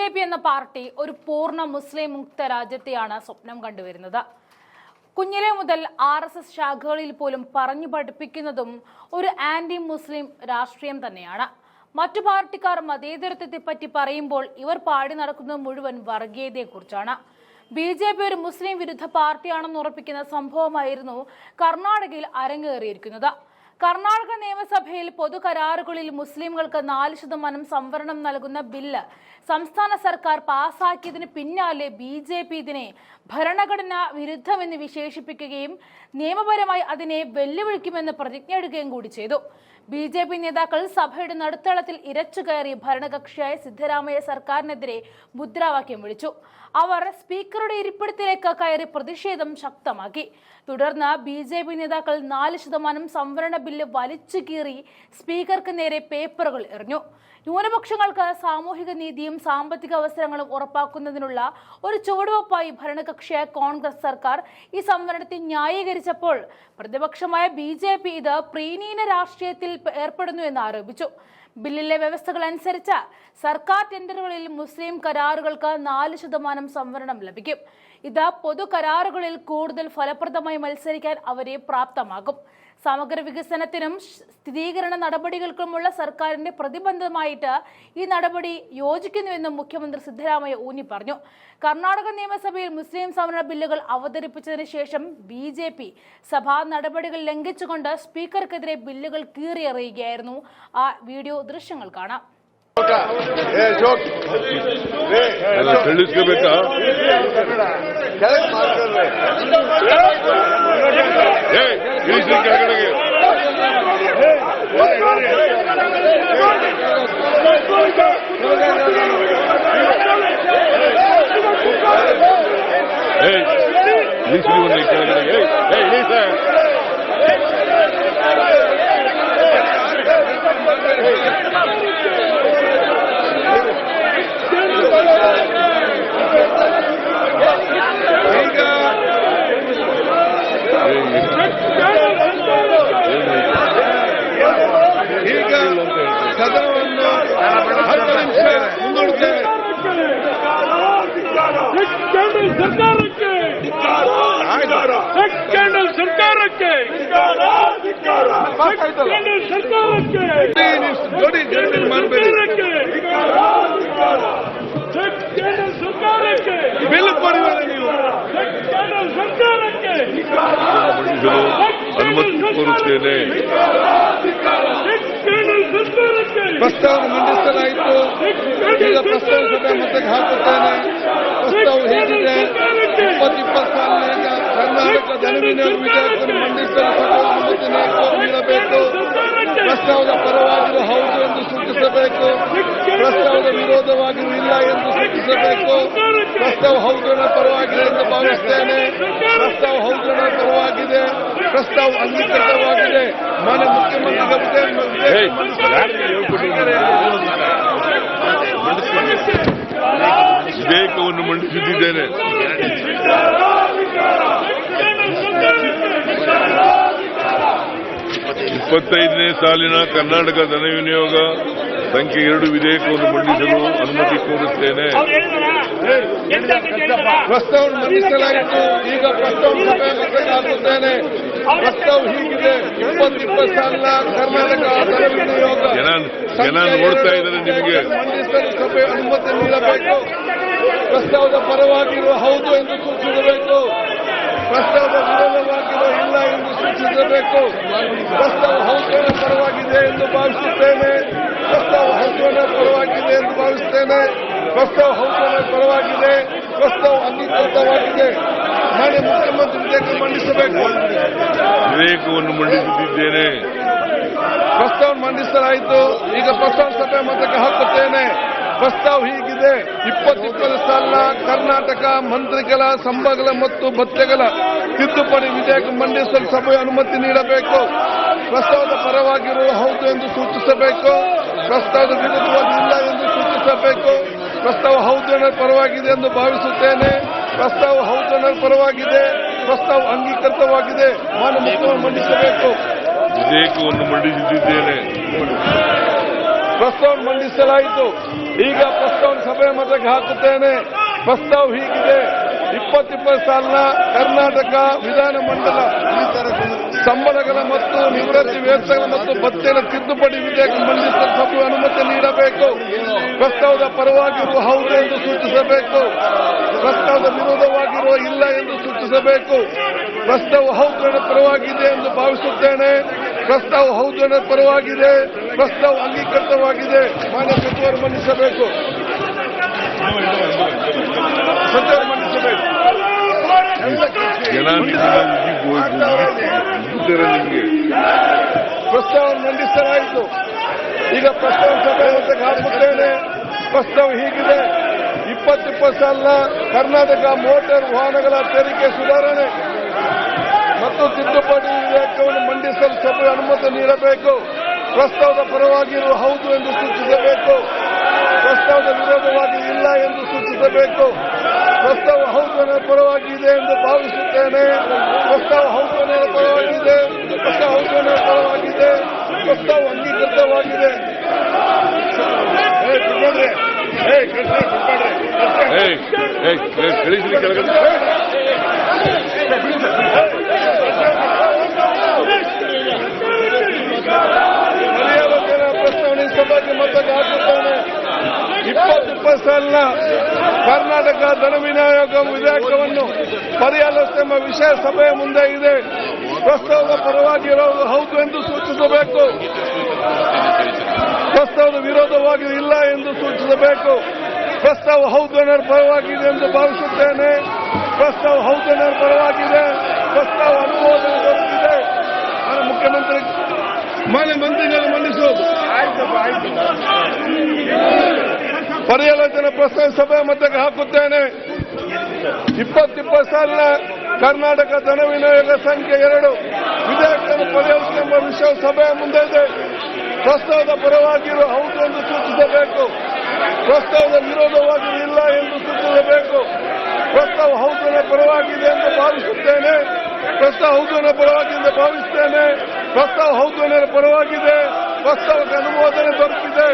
BJP എന്ന party ഒരു പൂർണ്ണ മുസ്ലിം മുക്ത രാജ്യത്തെയാണ് സ്വപ്നം കണ്ടുവരുന്നത്. കുഞ്ഞിലെ മുതൽ ആർഎസ്എസ് ശാഖകളിൽ പോലും പറഞ്ഞു പഠിപ്പിക്കുന്നതും ഒരു ആന്റി മുസ്ലിം രാഷ്ട്രീയം തന്നെയാണ്. മറ്റു പാർട്ടിക്കാർ മതേതരത്വത്തെപ്പറ്റി പറയുമ്പോൾ ഇവർ പാടി നടക്കുന്നത് മുഴുവൻ വർഗീയതയെക്കുറിച്ചാണ്. ബിജെപി ഒരു മുസ്ലിം വിരുദ്ധ പാർട്ടിയാണെന്ന് ഉറപ്പിക്കുന്ന സംഭവമായിരുന്നു കർണാടകയിൽ അരങ്ങേറിയിരിക്കുന്നത്. കർണാടക നിയമസഭയിൽ പൊതുകരാറുകളിൽ മുസ്ലിങ്ങൾക്ക് 4% സംവരണം നൽകുന്ന ബില്ല് സംസ്ഥാന സർക്കാർ പാസാക്കിയതിന് പിന്നാലെ ബിജെപി ഇതിനെ ഭരണഘടനാ വിരുദ്ധമെന്ന് വിശേഷിപ്പിക്കുകയും നിയമപരമായി അതിനെ വെല്ലുവിളിക്കുമെന്ന് പ്രതിജ്ഞയെടുക്കുകയും കൂടി ചെയ്തു. ബിജെപി നേതാക്കൾ സഭയുടെ നടുത്തളത്തിൽ ഇരച്ചുകയറി ഭരണകക്ഷിയായ സിദ്ധരാമയ്യ സർക്കാരിനെതിരെ മുദ്രാവാക്യം വിളിച്ചു. അവർ സ്പീക്കറുടെ ഇരിപ്പിടത്തിലേക്ക് കയറി പ്രതിഷേധം ശക്തമാക്കി. തുടർന്ന് ബിജെപി നേതാക്കൾ 4% സംവരണ ബില്ല് വലിച്ചു കീറി സ്പീക്കർക്ക് നേരെ പേപ്പറുകൾ എറിഞ്ഞു. ന്യൂനപക്ഷങ്ങൾക്ക് സാമൂഹിക നീതിയും സാമ്പത്തിക അവസരങ്ങളും ഉറപ്പാക്കുന്നതിനുള്ള ഒരു ചുവടുവയ്പായി ഭരണകക്ഷിയായ കോൺഗ്രസ് സർക്കാർ ഈ സംവരണത്തെ ന്യായീകരിച്ചപ്പോൾ പ്രതിപക്ഷമായ ബിജെപി ഇത് പ്രീണീന രാഷ്ട്രീയത്തിൽ ഏർപ്പെടുന്നു എന്ന് ആരോപിച്ചു. ബില്ലിലെ വ്യവസ്ഥകൾ അനുസരിച്ച് സർക്കാർ ടെൻഡറുകളിൽ മുസ്ലിം കരാറുകൾക്ക് 4% സംവരണം ലഭിക്കും. ഇത് പൊതു കരാറുകളിൽ കൂടുതൽ ഫലപ്രദമായി മത്സരിക്കാൻ അവരെ പ്രാപ്തമാക്കും. സമഗ്ര വികസനത്തിനും സ്ഥിരീകരണ നടപടികൾക്കുമുള്ള സർക്കാരിന്റെ പ്രതിബദ്ധമായിട്ട് ഈ നടപടി യോജിക്കുന്നുവെന്നും മുഖ്യമന്ത്രി സിദ്ധരാമയ്യ ഊന്നി പറഞ്ഞു. കർണാടക നിയമസഭയിൽ മുസ്ലിം സംവരണ ബില്ലുകൾ അവതരിപ്പിച്ചതിന് ശേഷം ബിജെപി സഭാ നടപടികൾ ലംഘിച്ചുകൊണ്ട് സ്പീക്കർക്കെതിരെ ബില്ലുകൾ കീറിയെറിയുകയായിരുന്നു. ആ വീഡിയോ ദൃശ്യങ്ങൾ കാണാം. ಈಗ ಸದನವನ್ನು 10 ನಿಮಿಷ ಮುಂದೂಡುತ್ತೇವೆ. ಬಿಲ್ ಕೊಡುವ ನೀವು ಅನುಮತಿ ಕೋರುತ್ತೇನೆ. ಪ್ರಸ್ತಾವ ಮಂಡಿಸಲಾಯಿತು. ಈಗ ಪ್ರಸ್ತಾವ ಸಭೆ ಮತ್ತೆ ಹಾಕುತ್ತೇನೆ. ಪ್ರಸ್ತಾವ ಹೀಗಿದೆ: 2020 ಸಾಲಿನ ಕರ್ನಾಟಕ ಧನವಿನಿಯೋಗ ವಿಧೇಯಕವನ್ನು ಮಂಡಿಸಲು ಸಭೆ ಅನುಮತಿ ನೀಡಬೇಕು. ಪ್ರಸ್ತಾವದ ಪರವಾಗಿರುವ ಹೌದು ಎಂದು ಸೂಚಿಸಬೇಕು. ಪ್ರಸ್ತಾವದ ವಿರೋಧವಾಗಿರುವ ಇಲ್ಲ ಎಂದು ಸೂಚಿಸಬೇಕು. ಪ್ರಸ್ತಾವ ಹೌದನ ಪರವಾಗಿದೆ ಎಂದು ಭಾವಿಸುತ್ತೇನೆ. ಪ್ರಸ್ತಾವ ಹೌದನ ಪರವಾಗಿದೆ. ಪ್ರಸ್ತಾವ ಅಂಗೀಕೃತವಾಗಿದೆ. ಮಾನ್ಯ ಮುಖ್ಯಮಂತ್ರಿಗಳಿಗೆ ವಿಧೇಯಕವನ್ನು ಮಂಡಿಸುತ್ತಿದ್ದೇನೆ. 25ನೇ ಸಾಲಿನ ಕರ್ನಾಟಕ ಧನ ವಿನಿಯೋಗ ಸಂಖ್ಯೆ 2 ವಿಧೇಯಕವನ್ನು ಮಂಡಿಸಲು ಅನುಮತಿ ಕೋರುತ್ತೇನೆ. ಪ್ರಸ್ತಾವ ಮಂಡಿಸಲಾಯಿತು. ಈಗ ಪ್ರಸ್ತಾವ ಸಭೆ ಮತ್ತೆ ಹಾಕುತ್ತೇನೆ. ಪ್ರಸ್ತಾವ ಹೀಗಿದೆ: 2020 ಸಾಲಿನ ಕರ್ನಾಟಕ ಧನ ವಿನಿಯೋಗ ಜನ ನೋಡ್ತಾ ಇದ್ದಾರೆ. ನಿಮಗೆ ಮಂಡಿಸಲು ಸಭೆ ಅನುಮತಿ ನೀಡಬೇಕು. ಪ್ರಸ್ತಾವದ ಪರವಾಗಿರುವ ಹೌದು ಎಂದು ಸೂಚಿಸಬೇಕು. ಪ್ರಸ್ತಾವದ ವಿರೋಧವಾಗಿರುವ ಇಲ್ಲ ಎಂದು ಸೂಚಿಸಬೇಕು. ಪ್ರಸ್ತಾವ ಹೌದನ ಪರವಾಗಿದೆ ಎಂದು ಭಾವಿಸುತ್ತೇನೆ. ಪ್ರಸ್ತಾವ ಹೌದನ ಪರವಾಗಿದೆ ಎಂದು ಭಾವಿಸುತ್ತೇನೆ. ಪ್ರಸ್ತಾವ ಹೌದನ ಪರವಾಗಿದೆ. ಪ್ರಸ್ತಾವ ಅಂಗೀಕೃತವಾಗಿದೆ. ಮಾನ್ಯ ಮುಖ್ಯಮಂತ್ರಿ ವಿಧೇಯಕ ಮಂಡಿಸಬೇಕು. ವಿಧೇಯಕವನ್ನು ಮಂಡಿಸುತ್ತಿದ್ದೇನೆ. ಪ್ರಸ್ತಾವ ಮಂಡಿಸಲಾಯಿತು. ಈಗ ಪ್ರಸ್ತಾವ ಸಭೆ ಮತಕ್ಕೆ ಹಾಕುತ್ತೇನೆ. ಪ್ರಸ್ತಾವ ಹೀಗಿದೆ: 2020 ಸಾಲಿನ ಕರ್ನಾಟಕ ಮಂತ್ರಿಗಳ ಸಂಬಳ ಮತ್ತು ಭತ್ಯೆಗಳ ತಿದ್ದುಪಡಿ ವಿಧೇಯಕ ಮಂಡಿಸಲು ಸಭೆ ಅನುಮತಿ ನೀಡಬೇಕು. ಪ್ರಸ್ತಾವದ ಪರವಾಗಿರುವ ಹೌದು ಎಂದು ಸೂಚಿಸಬೇಕು. ಪ್ರಸ್ತಾವದ ವಿರುದ್ಧವಾಗಿ ಇಲ್ಲ ಎಂದು ಸೂಚಿಸಬೇಕು. ಪ್ರಸ್ತಾವ ಹೌದನ ಪರವಾಗಿದೆ ಎಂದು ಭಾವಿಸುತ್ತೇನೆ. ಪ್ರಸ್ತಾವ ಹೌದನ ಪರವಾಗಿದೆ. ಪ್ರಸ್ತಾವ ಅಂಗೀಕೃತವಾಗಿದೆ. ಮಾನ್ಯ ಮುಖ್ಯಮಂತ್ರಿ ಮಂಡಿಸಬೇಕು. ವಿಧೇಯಕವನ್ನು ಮಂಡಿಸುತ್ತಿದ್ದೇನೆ. ಪ್ರಸ್ತಾವ ಮಂಡಿಸಲಾಯಿತು. ಈಗ ಪ್ರಸ್ತಾವನೆ ಸಭೆ ಮತಕ್ಕೆ ಹಾಕುತ್ತೇನೆ. ಪ್ರಸ್ತಾವ ಹೀಗಿದೆ: 2020 ಸಾಲಿನ ಕರ್ನಾಟಕ ವಿಧಾನಮಂಡಲ ಸಂಬಳಗಳ ಮತ್ತು ನಿವೃತ್ತಿ ವೇತನಗಳ ಮತ್ತು ಭತ್ಯೆಯ ತಿದ್ದುಪಡಿ ವಿಧೇಯಕ ಮಂಡಿಸಲು ಸಭೆಯು ಅನುಮತಿ ನೀಡಬೇಕು. ಪ್ರಸ್ತಾವದ ಪರವಾಗಿರುವ ಹೌದು ಎಂದು ಸೂಚಿಸಬೇಕು. ಪ್ರಸ್ತಾವದ ವಿರೋಧವಾಗಿರುವ ಇಲ್ಲ ಎಂದು ಸೂಚಿಸಬೇಕು. ಪ್ರಸ್ತಾವ ಹೌದು ಎನ್ನುವ ಪರವಾಗಿದೆ ಎಂದು ಭಾವಿಸುತ್ತೇನೆ. ಪ್ರಸ್ತಾವ ಹೌದು ಎನ್ನುವ ಪರವಾಗಿದೆ. ಪ್ರಸ್ತಾವ ಅಂಗೀಕೃತವಾಗಿದೆ. ಮಾನ್ಯ ಸಚಿವರು ಮಂಡಿಸಬೇಕು. ಸಚಿವರು ಮಂಡಿಸಬೇಕು. ಪ್ರಸ್ತಾವ ಮಂಡಿಸಲಾಯಿತು. ಈಗ ಪ್ರಸ್ತಾವ ಸಭೆ ಮತಕ್ಕೆ ಹಾಕುತ್ತೇನೆ. ಪ್ರಸ್ತಾವ ಹೀಗಿದೆ: 2020 ಸಾಲಿನ ಕರ್ನಾಟಕ ಮೋಟಾರ್ ವಾಹನಗಳ ತೆರಿಗೆ ಸುಧಾರಣೆ ಮತ್ತು ತಿದ್ದುಪಡಿ ವಿಧೇಯಕವನ್ನು ಮಂಡಿಸಲು ಸಭೆ ಅನುಮತಿ ನೀಡಬೇಕು. ಪ್ರಸ್ತಾವದ ಪರವಾಗಿರುವ ಹೌದು ಎಂದು ಸೂಚಿಸಬೇಕು. ಪ್ರಸ್ತಾವದ ವಿರೋಧವಾಗಿ ಇಲ್ಲ ಎಂದು ಸೂಚಿಸಬೇಕು. ಪ್ರಸ್ತಾವ ಹೌದು ಎನ್ನುವ ಪರವಾಗಿದೆ ಎಂದು ಭಾವಿಸುತ್ತೇನೆ. ಪ್ರಸ್ತಾವ ಹೌದು ಎನ್ನುವ ಪರವಾಗಿದೆ. ಪ್ರಸ್ತಾವ ಹೌದು ಎನ್ನುವ ಪರವಾಗಿದೆ. ಪ್ರಸ್ತಾವ ಅಂಗೀಕೃತವಾಗಿದೆ. ಪ್ರಸ್ತಾವನೆ ಸಭೆಗೆ ಮತಕ್ಕೆ ಹಾಕುತ್ತೇನೆ. 2020 ಸಾಲಿನ ಕರ್ನಾಟಕ ಧನ ವಿನಿಯೋಗ ವಿಧೇಯಕವನ್ನು ಪರಿಹರಿಸುವ ವಿಷಯ ಸಭೆಯ ಮುಂದೆ ಇದೆ. ಪ್ರಸ್ತಾವದ ಪರವಾಗಿರುವುದು ಹೌದು ಎಂದು ಸೂಚಿಸಬೇಕು. ಪ್ರಸ್ತಾವದ ವಿರೋಧವಾಗಿ ಇಲ್ಲ ಎಂದು ಸೂಚಿಸಬೇಕು. ಪ್ರಸ್ತಾವ ಹೌದು ಎನ್ನುವ ಪರವಾಗಿದೆ ಎಂದು ಭಾವಿಸುತ್ತೇನೆ. ಪ್ರಸ್ತಾವ ಹೌದು ಎನ್ನುವ ಪರವಾಗಿದೆ. ಪ್ರಸ್ತಾವ ಅನುಮೋದನೆ ದೊರೆತಿದೆ. ಮುಖ್ಯಮಂತ್ರಿ ಮಾನ್ಯ ಮಂತ್ರಿಗಳು ಮಂಡಿಸುವುದು. ಪರ್ಯಾಲೋಚನಾ ಪ್ರಸ್ತಾವ ಸಭೆ ಮತಕ್ಕೆ ಹಾಕುತ್ತೇನೆ. 2020 ಸಾಲಿನ ಕರ್ನಾಟಕ ಧನ ವಿನಿಯೋಗ ಸಂಖ್ಯೆ 2 ವಿಧೇಯಕವನ್ನು ಪರಿಹರಿಸುವ ವಿಷಯ ಸಭೆಯ ಮುಂದೆ ಇದೆ. ಪ್ರಸ್ತಾವದ ಪರವಾಗಿರುವ ಹೌದು ಎಂದು ಸೂಚಿಸಬೇಕು. ಪ್ರಸ್ತಾವದ ವಿರೋಧವಾಗಿ ಇಲ್ಲ ಎಂದು ಸೂಚಿಸಬೇಕು. ಪ್ರಸ್ತಾವ ಹೌದು ಎನ್ನುವ ಪರವಾಗಿದೆ ಎಂದು ಭಾವಿಸುತ್ತೇನೆ. ಪ್ರಸ್ತಾವ ಹೌದು ಎನ್ನುವ ಪರವಾಗಿದೆ ಎಂದು ಭಾವಿಸುತ್ತೇನೆ. ಪ್ರಸ್ತಾವ ಹೌದು ಎನ್ನುವ ಪರವಾಗಿದೆ. ಪ್ರಸ್ತಾವಕ್ಕೆ ಅನುಮೋದನೆ ದೊರೆತಿದೆ.